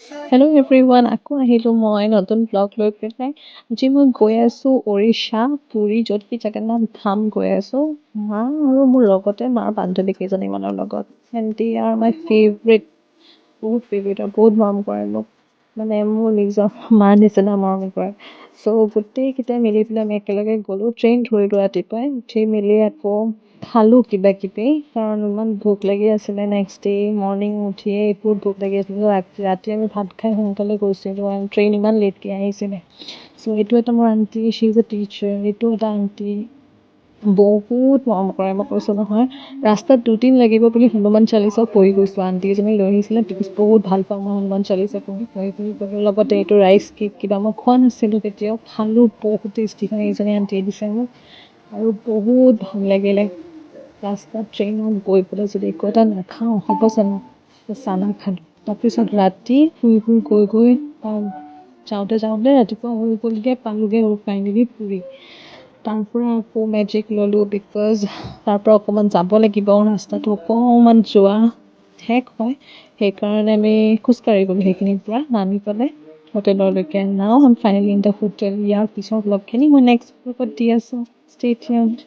Hello' everyone, আকৌ আহিলোঁ মই নতুন ব্লগ লৈ পেলাই। আজি মই গৈ আছোঁ উৰিষ্যা, পুৰী, য'ত কি জগন্নাথ ধাম গৈ আছোঁ। মা আৰু মোৰ লগতে মাৰ বান্ধৱী কেইজনীমানৰ লগত। And De R my favourite, বহুত ফেভৰেট আৰু বহুত মৰম কৰে মোক। মানে মোৰ নিজৰ মাৰ নিচিনা মৰম কৰে। চ' গোটেইকেইটাই মিলি পেলাই আমি একেলগে গ'লোঁ, ট্ৰেইন ধৰিলোঁ ৰাতিপুৱাই। উঠি মেলি আকৌ খালোঁ কিবা কিবি, কাৰণ ইমান ভোক লাগি আছিলে। নেক্সট ডে মৰ্ণিং উঠিয়ে বহুত ভোক লাগি আছিলে। ৰাতি আমি ভাত খাই সোনকালে গৈছিলোঁ আৰু ট্ৰেইন ইমান লেটকৈ আহিছিলে। চ' এইটো এটা মোৰ aunty, Shi is a teacher. এইটো এটা আণ্টি বহুত মৰম কৰে, মই কৈছোঁ নহয়। ৰাস্তাত 2 দিন লাগিব বুলি হনুমান চালিচাও পঢ়ি গৈছোঁ। আণ্টি এজনী লৈ আহিছিলে, বিকজ বহুত ভাল পাওঁ মই হনুমান চালিচা পঢ়ি। লগতে এইটো ৰাইচ কেক কিবা মই খোৱা নাছিলোঁ তেতিয়াও, খালোঁ বহুত টেষ্টি হয়। এইজনী আণ্টিয়ে দিছে মোক আৰু বহুত ভাল লাগিলে। ৰাস্তাত ট্ৰেইনত গৈ পেলাই যদি একো এটা নাখাওঁ হ'ব জানো? চানা খালোঁ। তাৰপিছত ৰাতি শুই গৈ যাওঁতে ৰাতিপুৱা হৈ গ'লগৈ, পালোঁগৈ ফাইনেলি পুৰী। তাৰ পৰা আকৌ মেজিক ল'লোঁ, বিকজ তাৰ পৰা অকণমান যাব লাগিব, ৰাস্তাটো অকণমান যোৱা ঠেক হয়। সেইকাৰণে আমি খোজকাঢ়ি গ'লোঁ সেইখিনিৰ পৰা নামি পেলাই হোটেললৈকে। Now I am finally in the hotel. ইয়াৰ পিছৰ ব্লগখিনি মই নেক্সট ব্লগত দি আছোঁ। Stay tuned.